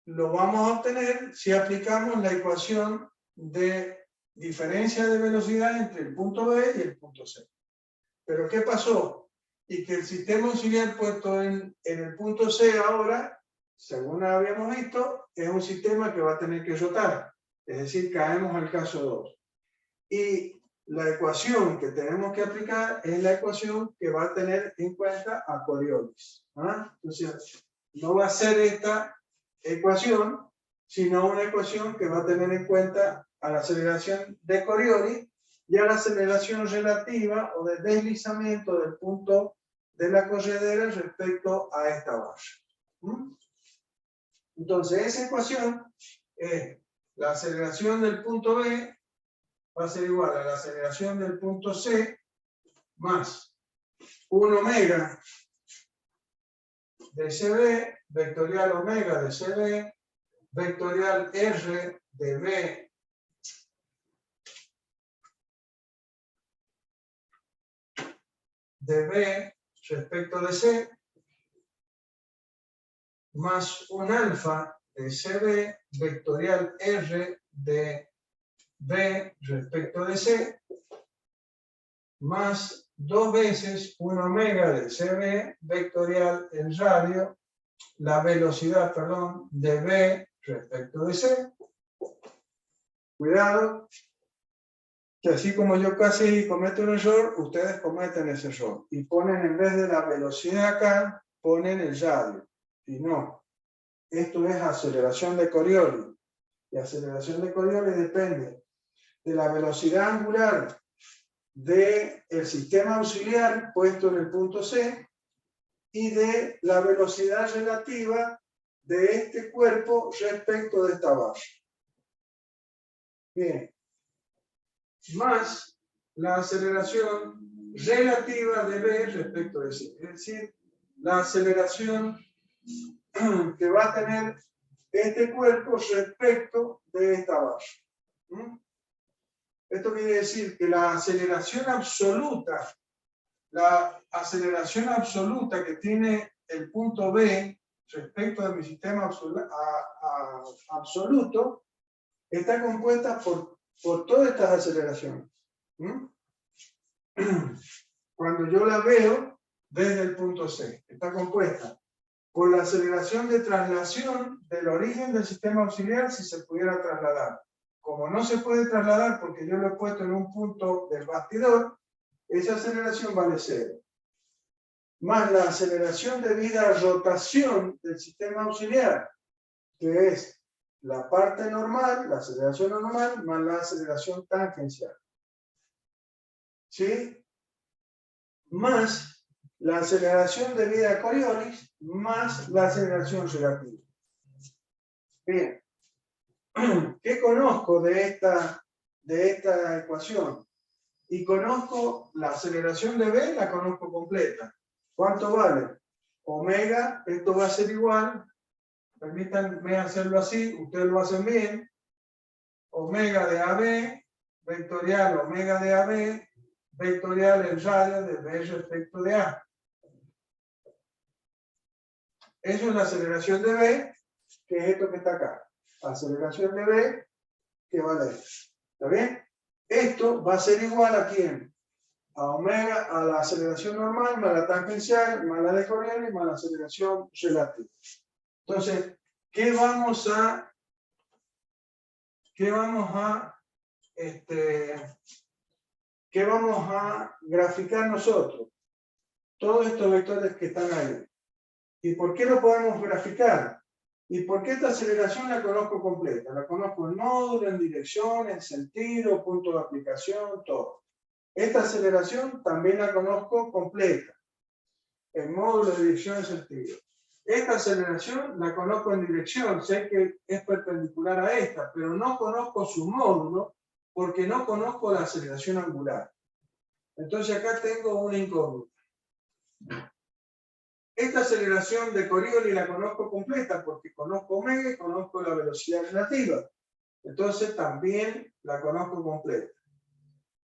lo vamos a obtener si aplicamos la ecuación de diferencia de velocidad entre el punto B y el punto C. Pero ¿qué pasó? Y que el sistema auxiliar puesto en el punto C ahora, según habíamos visto, es un sistema que va a tener que rotar. Es decir, caemos al caso 2. Y la ecuación que tenemos que aplicar es la ecuación que va a tener en cuenta a Coriolis. Entonces, no va a ser esta ecuación, sino una ecuación que va a tener en cuenta a la aceleración de Coriolis y a la aceleración relativa o de deslizamiento del punto de la corredera respecto a esta barra. Entonces, esa ecuación es la aceleración del punto B va a ser igual a la aceleración del punto C más 1 omega de CB, vectorial omega de CB, vectorial R de B respecto de C, más un alfa de CB, vectorial R de B respecto de C, más 2 veces 1 omega de CB, vectorial el radio, la velocidad, perdón, de B respecto de C. Cuidado, que así como yo casi cometo un error, ustedes cometen ese error. Y ponen en vez de la velocidad acá, ponen el radio. Y no. Esto es aceleración de Coriolis. Y aceleración de Coriolis depende de la velocidad angular del sistema auxiliar puesto en el punto C y de la velocidad relativa de este cuerpo respecto de esta base. Bien. Más la aceleración relativa de B respecto de C. Es decir, la aceleración que va a tener este cuerpo respecto de esta base. Esto quiere decir que la aceleración absoluta que tiene el punto B respecto de mi sistema absoluto está compuesta por todas estas aceleraciones. Cuando yo la veo desde el punto C, está compuesta por la aceleración de traslación del origen del sistema auxiliar si se pudiera trasladar. Como no se puede trasladar porque yo lo he puesto en un punto del bastidor, esa aceleración vale 0. Más la aceleración debida a rotación del sistema auxiliar, que es la parte normal, la aceleración normal, más la aceleración tangencial. ¿Sí? Más la aceleración debida a Coriolis, más la aceleración relativa. Bien. ¿Qué conozco de esta ecuación? Y conozco la aceleración de B, la conozco completa. ¿Cuánto vale? Omega, esto va a ser igual, permítanme hacerlo así, ustedes lo hacen bien. Omega de AB, vectorial omega de AB, vectorial el radio de B respecto de A. Eso es la aceleración de B, que es esto que está acá. Aceleración de B, que vale esto. ¿Está bien? Esto va a ser igual a quién? A omega, a la aceleración normal, más la tangencial, más la de Coriolis, más la aceleración relativa. Entonces, ¿qué vamos a graficar nosotros? Todos estos vectores que están ahí. ¿Y por qué lo podemos graficar? ¿Y por qué esta aceleración la conozco completa? La conozco en módulo, en dirección, en sentido, punto de aplicación, todo. Esta aceleración también la conozco completa, en módulo, dirección, en sentido. Esta aceleración la conozco en dirección, sé que es perpendicular a esta, pero no conozco su módulo porque no conozco la aceleración angular. Entonces acá tengo una incógnita. Esta aceleración de Coriolis la conozco completa porque conozco omega y conozco la velocidad relativa. Entonces también la conozco completa.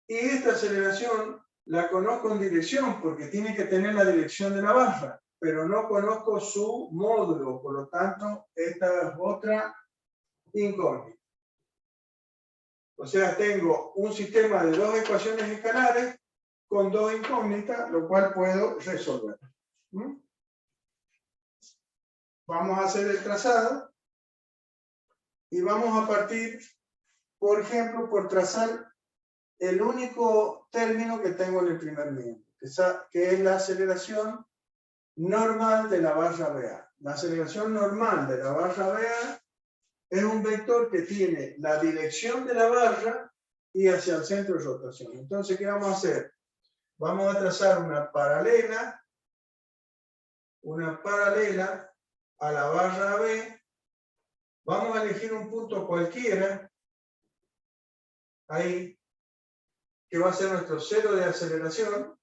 Y esta aceleración la conozco en dirección porque tiene que tener la dirección de la barra, pero no conozco su módulo, por lo tanto, esta es otra incógnita. O sea, tengo un sistema de dos ecuaciones escalares con dos incógnitas, lo cual puedo resolver. Vamos a hacer el trazado y vamos a partir, por ejemplo, por trazar el único término que tengo en el primer miembro, que es la aceleración normal de la barra BA. La aceleración normal de la barra BA es un vector que tiene la dirección de la barra y hacia el centro de rotación. Entonces, ¿qué vamos a hacer? Vamos a trazar una paralela a la barra B. Vamos a elegir un punto cualquiera, ahí, que va a ser nuestro cero de aceleración,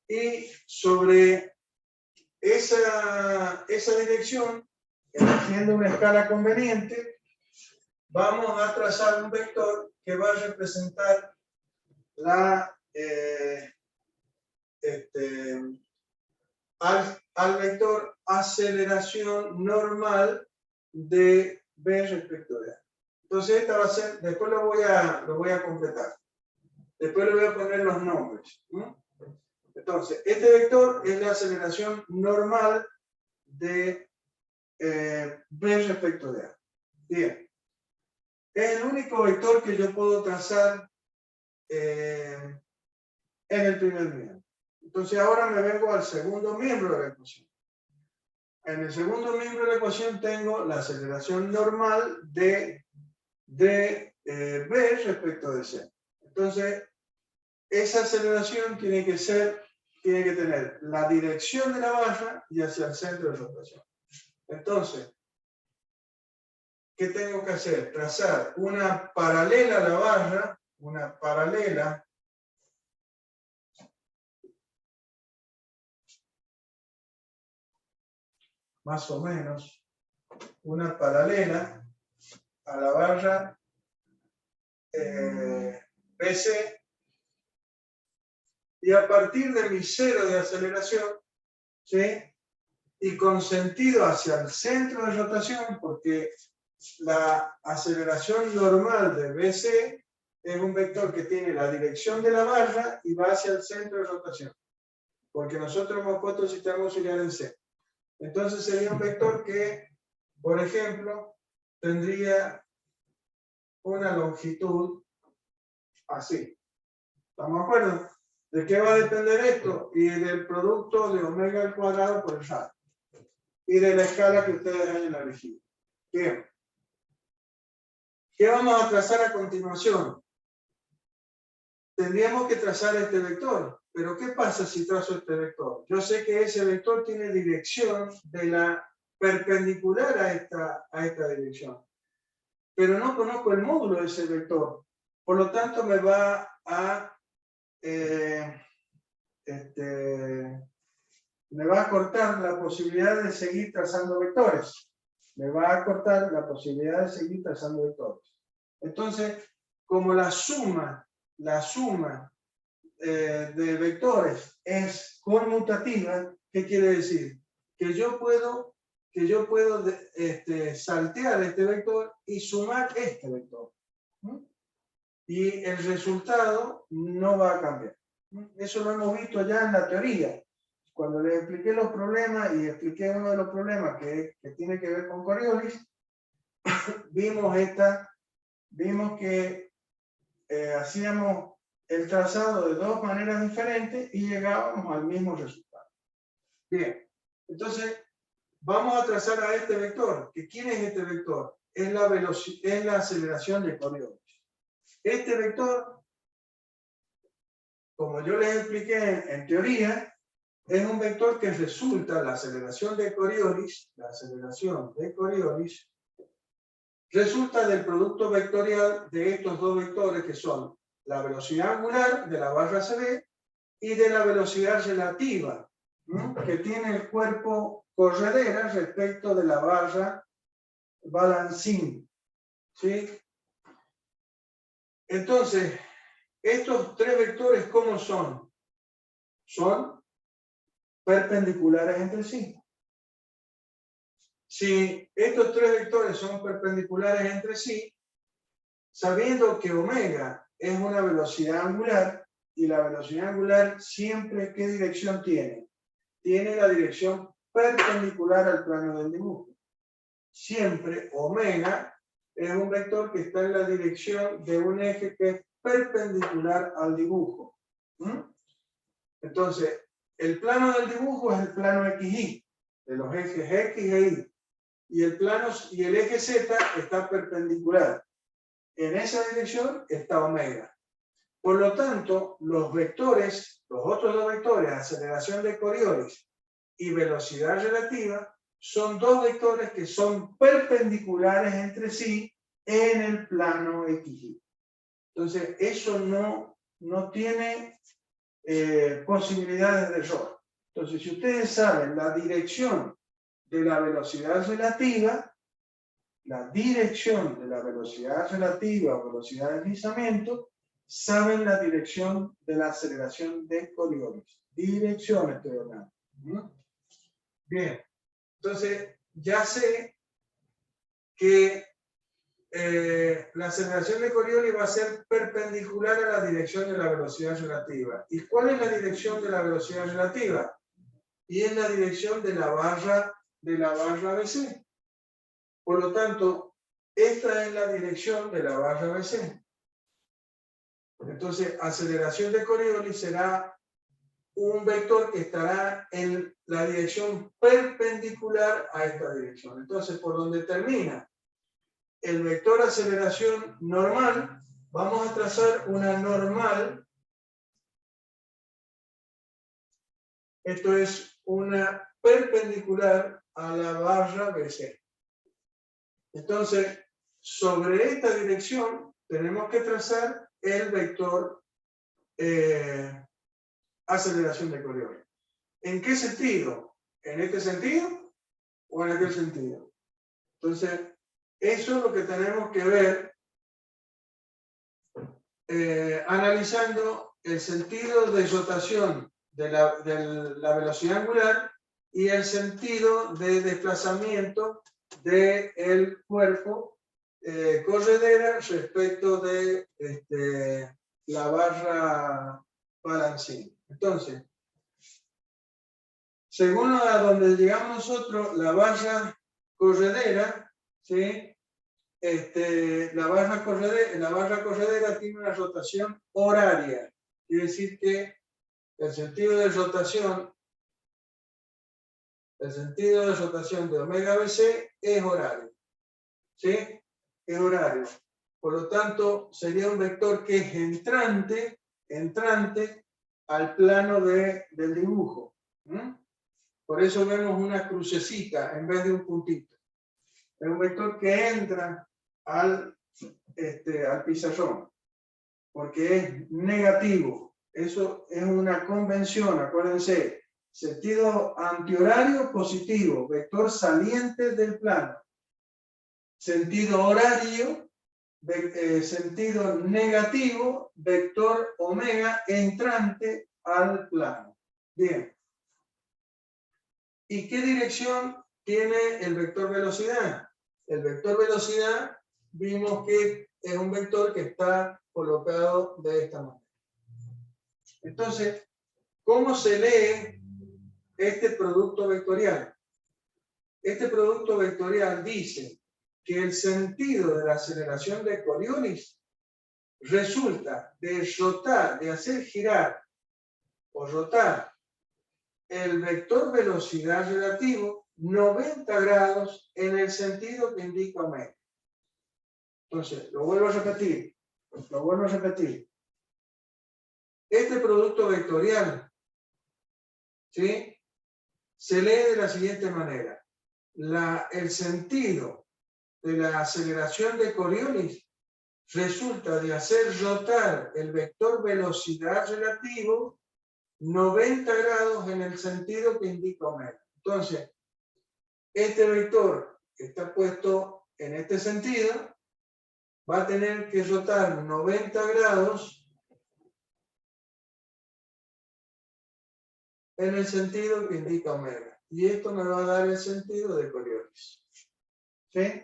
y sobre esa dirección, eligiendo una escala conveniente, vamos a trazar un vector que va a representar al vector aceleración normal de B respecto de A. Entonces esta va a ser, después lo voy a completar. Después le voy a poner los nombres. Entonces, este vector es la aceleración normal de B respecto de A. Bien. Es el único vector que yo puedo trazar en el primer miembro. Entonces ahora me vengo al segundo miembro de la ecuación. En el segundo miembro de la ecuación tengo la aceleración normal de B respecto de C. Entonces, esa aceleración tiene que tener la dirección de la barra y hacia el centro de rotación. Entonces, ¿qué tengo que hacer? Trazar una paralela a la barra, una paralela más o menos, una paralela a la barra BC, y a partir de mi cero de aceleración, ¿sí? Y con sentido hacia el centro de rotación, porque la aceleración normal de BC es un vector que tiene la dirección de la barra y va hacia el centro de rotación, porque nosotros hemos puesto el sistema auxiliar en C. Entonces sería un vector que, por ejemplo, tendría una longitud así. ¿Estamos de acuerdo? ¿De qué va a depender esto? Y del producto de omega al cuadrado por el radio. Y de la escala que ustedes hayan elegido. Bien. ¿Qué vamos a trazar a continuación? Tendríamos que trazar este vector. Pero ¿qué pasa si trazo este vector? Yo sé que ese vector tiene dirección de la perpendicular a esta dirección. Pero no conozco el módulo de ese vector. Por lo tanto, me va a cortar la posibilidad de seguir trazando vectores. Me va a cortar la posibilidad de seguir trazando vectores. Entonces, como la suma de vectores es conmutativa, ¿qué quiere decir? Que yo puedo saltear este vector y sumar este vector. Y el resultado no va a cambiar. Eso lo hemos visto ya en la teoría. Cuando les expliqué los problemas y expliqué uno de los problemas que tiene que ver con Coriolis, vimos que hacíamos el trazado de dos maneras diferentes y llegábamos al mismo resultado. Bien, entonces vamos a trazar a este vector. ¿Quién es este vector? Es la aceleración de Coriolis. Este vector, como yo les expliqué en teoría, es un vector que resulta, la aceleración de Coriolis, resulta del producto vectorial de estos dos vectores que son la velocidad angular de la barra CB y de la velocidad relativa, ¿no? Que tiene el cuerpo corredera respecto de la barra balancín. ¿Sí? Entonces, estos tres vectores, ¿cómo son? Son perpendiculares entre sí. Si estos tres vectores son perpendiculares entre sí, sabiendo que omega es una velocidad angular, y la velocidad angular siempre, ¿qué dirección tiene? Tiene la dirección perpendicular al plano del dibujo. Siempre omega es un vector que está en la dirección de un eje que es perpendicular al dibujo. Entonces, el plano del dibujo es el plano XY, de los ejes X e Y. Y el eje Z está perpendicular. En esa dirección está omega. Por lo tanto, los otros dos vectores, aceleración de Coriolis y velocidad relativa, son dos vectores que son perpendiculares entre sí en el plano XY. Entonces, eso no tiene posibilidades de error. Entonces, si ustedes saben la dirección de la velocidad relativa o velocidad de deslizamiento, saben la dirección de la aceleración de Coriolis. Dirección estoy hablando. Bien, entonces ya sé que la aceleración de Coriolis va a ser perpendicular a la dirección de la velocidad relativa. ¿Y cuál es la dirección de la velocidad relativa? Y es la dirección de la barra BC. Por lo tanto, esta es la dirección de la barra BC. Entonces, aceleración de Coriolis será un vector que estará en la dirección perpendicular a esta dirección. Entonces, por donde termina el vector aceleración normal, vamos a trazar una normal. Esto es una perpendicular a la barra BC. Entonces, sobre esta dirección tenemos que trazar el vector aceleración de Coriolis. ¿En qué sentido? ¿En este sentido o en aquel sentido? Entonces, eso es lo que tenemos que ver analizando el sentido de rotación de la velocidad angular y el sentido de desplazamiento del cuerpo corredera respecto de la barra balancín. Entonces, según a donde llegamos nosotros, la barra corredera, ¿sí? La barra corredera tiene una rotación horaria. Quiere decir que el sentido de rotación de omega BC es horario. ¿Sí? Es horario. Por lo tanto, sería un vector que es entrante al plano del dibujo. Por eso vemos una crucecita en vez de un puntito. Es un vector que entra al pizarrón, porque es negativo. Eso es una convención, acuérdense. Sentido antihorario positivo, vector saliente del plano. Sentido horario, sentido negativo, vector omega entrante al plano. Bien. ¿Y qué dirección tiene el vector velocidad? El vector velocidad vimos que es un vector que está colocado de esta manera. Entonces, ¿cómo se lee este producto vectorial? Este producto vectorial dice que el sentido de la aceleración de Coriolis resulta de rotar, de hacer girar o rotar el vector velocidad relativo 90 grados en el sentido que indica omega. Entonces, lo vuelvo a repetir. Este producto vectorial, ¿sí?, se lee de la siguiente manera. El sentido de la aceleración de Coriolis resulta de hacer rotar el vector velocidad relativo 90 grados en el sentido que indica omega. Entonces, este vector que está puesto en este sentido va a tener que rotar 90 grados en el sentido que indica omega. Y esto me va a dar el sentido de Coriolis. ¿Sí?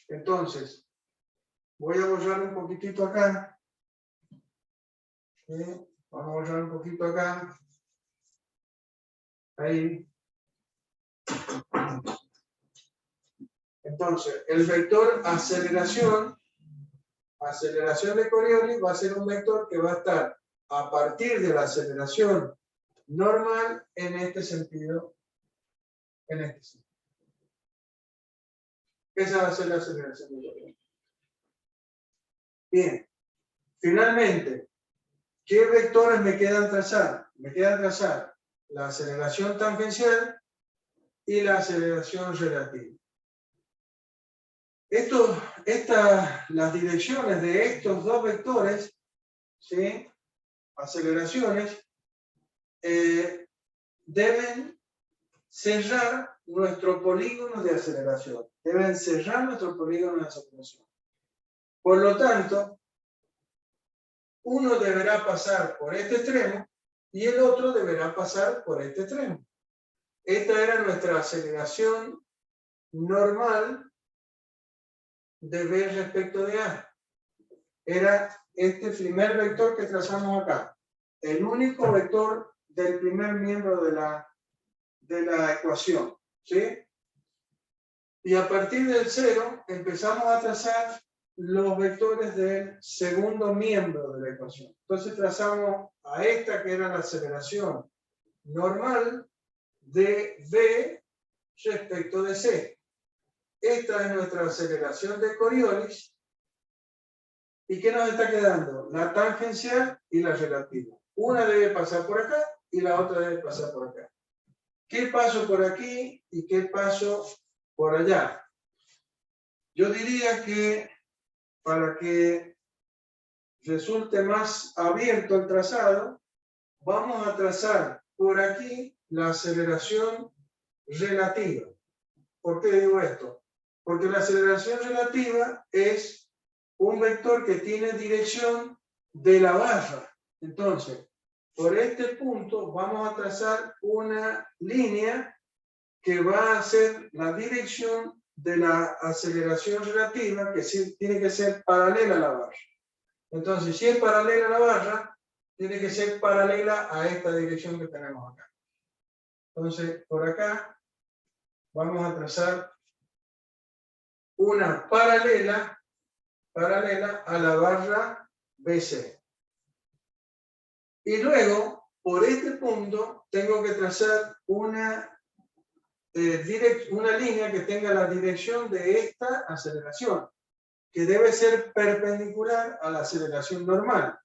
Entonces, voy a borrar un poquitito acá. ¿Sí? Vamos a borrar un poquito acá. Ahí. Entonces, el vector aceleración de Coriolis va a ser un vector que va a estar a partir de la aceleración normal en este sentido. Esa va a ser la aceleración de Coriolis. Bien. Finalmente, ¿qué vectores me quedan trazar? Me quedan trazar la aceleración tangencial y la aceleración relativa. Las direcciones de estos dos vectores, ¿sí?, aceleraciones, deben cerrar nuestro polígono de aceleración. Por lo tanto, uno deberá pasar por este extremo y el otro deberá pasar por este extremo. Esta era nuestra aceleración normal de B respecto de A. Era este primer vector que trazamos acá. El único vector del primer miembro de la ecuación. ¿Sí? Y a partir del 0 empezamos a trazar los vectores del segundo miembro de la ecuación. Entonces trazamos a esta que era la aceleración normal de V respecto de C. Esta es nuestra aceleración de Coriolis. ¿Y qué nos está quedando? La tangencial y la relativa. Una debe pasar por acá y la otra debe pasar por acá. ¿Qué paso por aquí y qué paso por allá? Yo diría que para que resulte más abierto el trazado, vamos a trazar por aquí la aceleración relativa. ¿Por qué digo esto? Porque la aceleración relativa es un vector que tiene dirección de la barra. Entonces, por este punto vamos a trazar una línea que va a ser la dirección de la aceleración relativa, que tiene que ser paralela a la barra. Entonces, si es paralela a la barra, tiene que ser paralela a esta dirección que tenemos acá. Entonces, por acá vamos a trazar una paralela a la barra BC. Y luego, por este punto, tengo que trazar una línea que tenga la dirección de esta aceleración, que debe ser perpendicular a la aceleración normal,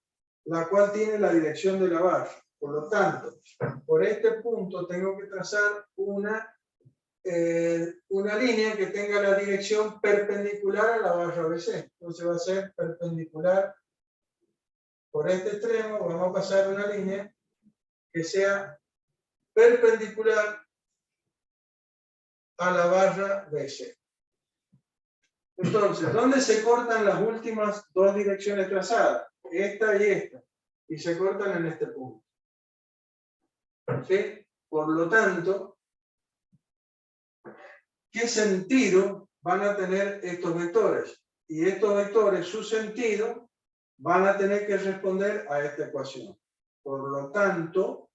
la cual tiene la dirección de la barra. Por lo tanto, por este punto tengo que trazar una línea que tenga la dirección perpendicular a la barra BC. Entonces va a ser perpendicular por este extremo, vamos a pasar una línea que sea perpendicular a la barra BC. Entonces, ¿dónde se cortan las últimas dos direcciones trazadas? Esta y esta. Y se cortan en este punto. ¿Sí? Por lo tanto, ¿qué sentido van a tener estos vectores? Y estos vectores, su sentido, van a tener que responder a esta ecuación. Por lo tanto,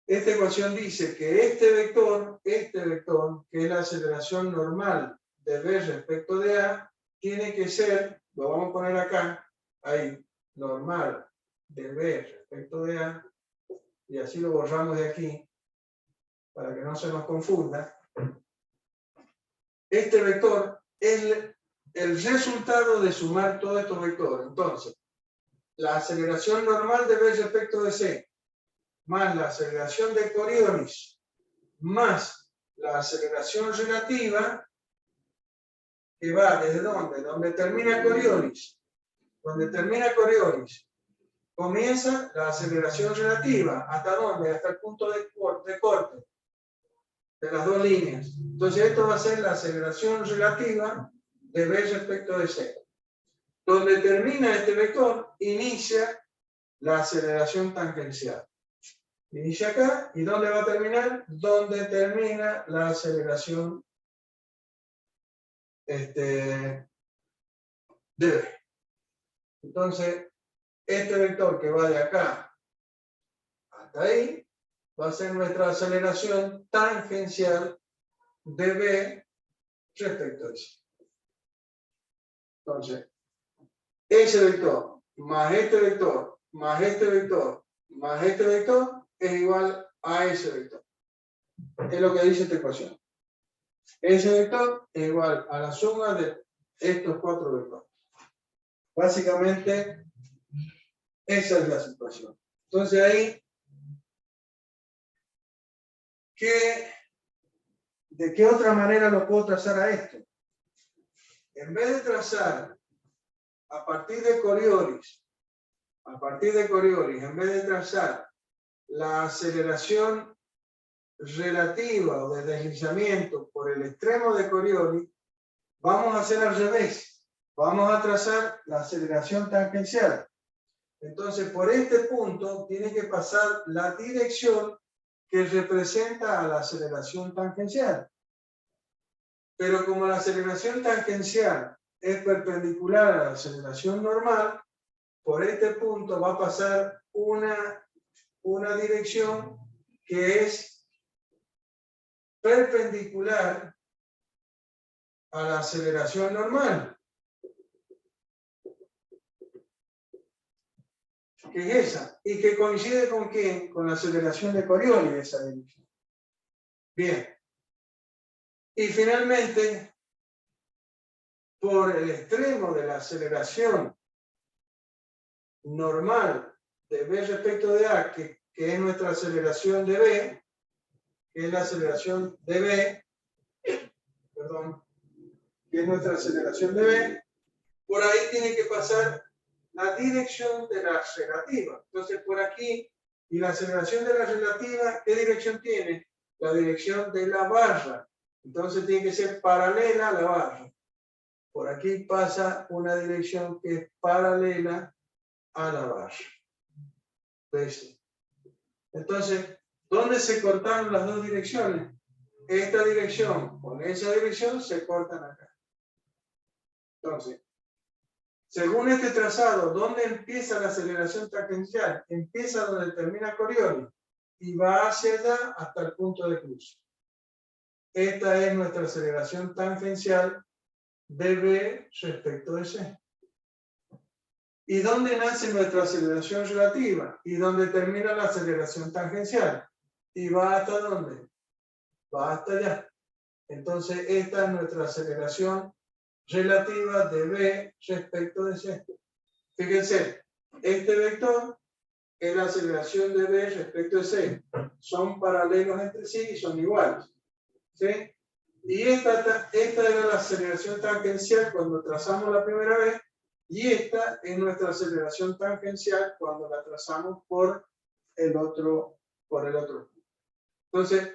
esta ecuación dice que este vector, que es la aceleración normal de B respecto de A, tiene que ser, lo vamos a poner acá, ahí, normal de B respecto de A, y así lo borramos de aquí, para que no se nos confunda. Este vector es el resultado de sumar todos estos vectores. Entonces, la aceleración normal de B respecto de C, más la aceleración de Coriolis, más la aceleración relativa, que va desde ¿dónde? Donde termina Coriolis. Donde termina Coriolis, comienza la aceleración relativa. ¿Hasta dónde? Hasta el punto de corte de las dos líneas. Entonces esto va a ser la aceleración relativa de B respecto de C. Donde termina este vector, inicia la aceleración tangencial. Inicia acá, ¿y dónde va a terminar? Donde termina la aceleración de B. Entonces, este vector que va de acá hasta ahí, va a ser nuestra aceleración tangencial de B respecto a C. Entonces, ese vector, más este vector, más este vector, más este vector, es igual a ese vector. Es lo que dice esta ecuación. Ese vector es igual a la suma de estos cuatro vectores. Básicamente, esa es la situación. Entonces ahí, ¿de qué otra manera lo puedo trazar a esto? En vez de trazar a partir de Coriolis, en vez de trazar la aceleración relativa o de deslizamiento por el extremo de Coriolis, vamos a hacer al revés. Vamos a trazar la aceleración tangencial. Entonces, por este punto tiene que pasar la dirección que representa a la aceleración tangencial. Pero como la aceleración tangencial es perpendicular a la aceleración normal, por este punto va a pasar una dirección que es perpendicular a la aceleración normal. que es esa, y que coincide con ¿qué? Con la aceleración de Coriolis, esa dirección. Bien. Y finalmente, por el extremo de la aceleración normal de B respecto de A, que es nuestra aceleración de B, que es la aceleración de B, perdón, que es nuestra aceleración de B, por ahí tiene que pasar la dirección de la relativa. Entonces, por aquí, y la aceleración de la relativa, ¿qué dirección tiene? La dirección de la barra. Entonces, tiene que ser paralela a la barra. Por aquí pasa una dirección que es paralela a la barra. ¿Ves? Entonces, ¿dónde se cortaron las dos direcciones? Esta dirección con esa dirección se cortan acá. Entonces, según este trazado, ¿dónde empieza la aceleración tangencial? Empieza donde termina Coriolis y va hacia allá hasta el punto de cruce. Esta es nuestra aceleración tangencial de B respecto de C. ¿Y dónde nace nuestra aceleración relativa? ¿Y dónde termina la aceleración tangencial? ¿Y va hasta dónde? Va hasta allá. Entonces, esta es nuestra aceleración relativa de B respecto de C. Fíjense, este vector es la aceleración de B respecto de C. Son paralelos entre sí y son iguales. ¿Sí? Y esta era la aceleración tangencial cuando trazamos la primera vez, y esta es nuestra aceleración tangencial cuando la trazamos por el otro. Entonces,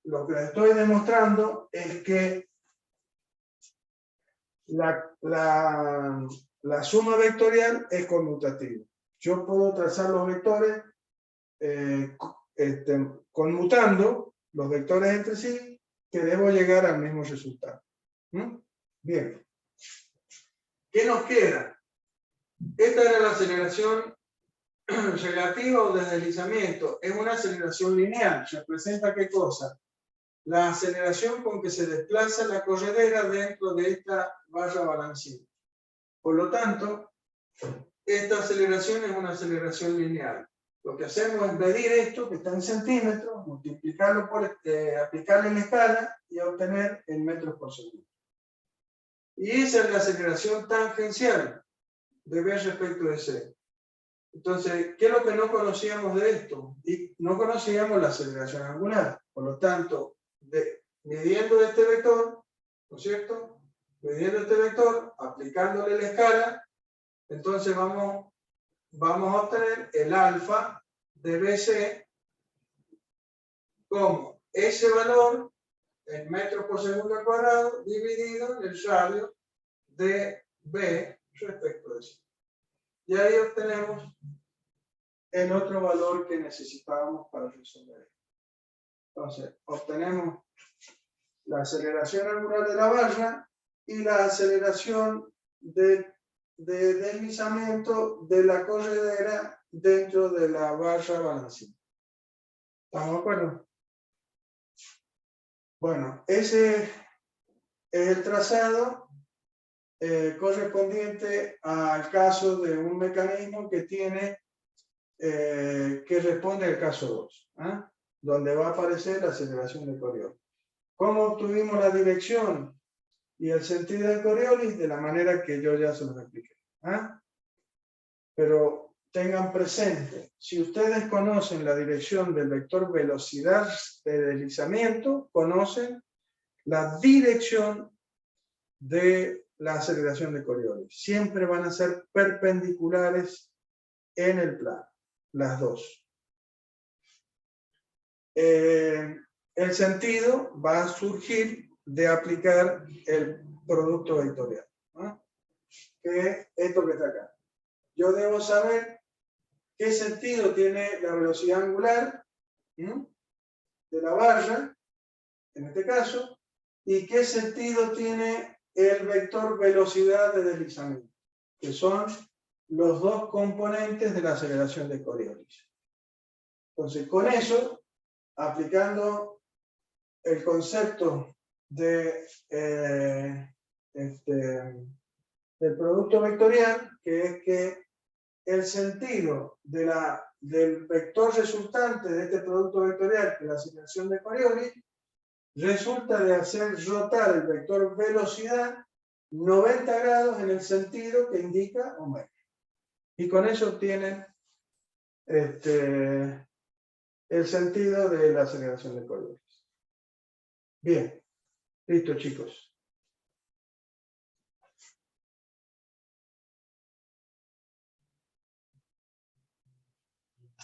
lo que les estoy demostrando es que la suma vectorial es conmutativa. Yo puedo trazar los vectores conmutando los vectores entre sí, que debo llegar al mismo resultado. Bien. ¿Qué nos queda? Esta era la aceleración relativa o de deslizamiento. Es una aceleración lineal. ¿Representa qué cosa? La aceleración con que se desplaza la corredera dentro de esta barra balancina. Por lo tanto, esta aceleración es una aceleración lineal. Lo que hacemos es medir esto, que está en centímetros, multiplicarlo por, aplicarle la escala y obtener en metros por segundo. Y esa es la aceleración tangencial de B respecto de C. Entonces, ¿qué es lo que no conocíamos de esto? Y no conocíamos la aceleración angular. Por lo tanto, midiendo este vector, ¿no es cierto? Midiendo este vector, aplicándole la escala, entonces vamos a obtener el alfa de BC como ese valor en metros por segundo al cuadrado dividido en el radio de B respecto de C. Y ahí obtenemos el otro valor que necesitábamos para resolver. Entonces, obtenemos la aceleración angular de la barra y la aceleración de deslizamiento de la corredera dentro de la barra balancina. ¿Estamos de acuerdo? Bueno, ese es el trazado correspondiente al caso de un mecanismo que tiene que responde al caso 2, donde va a aparecer la aceleración de Coriolis. ¿Cómo obtuvimos la dirección y el sentido de Coriolis? De la manera que yo ya se los expliqué. Pero tengan presente, si ustedes conocen la dirección del vector velocidad de deslizamiento, conocen la dirección de la aceleración de Coriolis. Siempre van a ser perpendiculares en el plano, las dos. El sentido va a surgir de aplicar el producto vectorial, que es esto que está acá. Yo debo saber qué sentido tiene la velocidad angular de la barra, en este caso, y qué sentido tiene el vector velocidad de deslizamiento, que son los dos componentes de la aceleración de Coriolis. Entonces, con eso, aplicando el concepto de, del producto vectorial, que es que el sentido del vector resultante de este producto vectorial, que es la asignación de Coriolis, resulta de hacer rotar el vector velocidad 90 grados en el sentido que indica omega. Y con eso obtienen el sentido de la aceleración de Coriolis. Bien, listo chicos.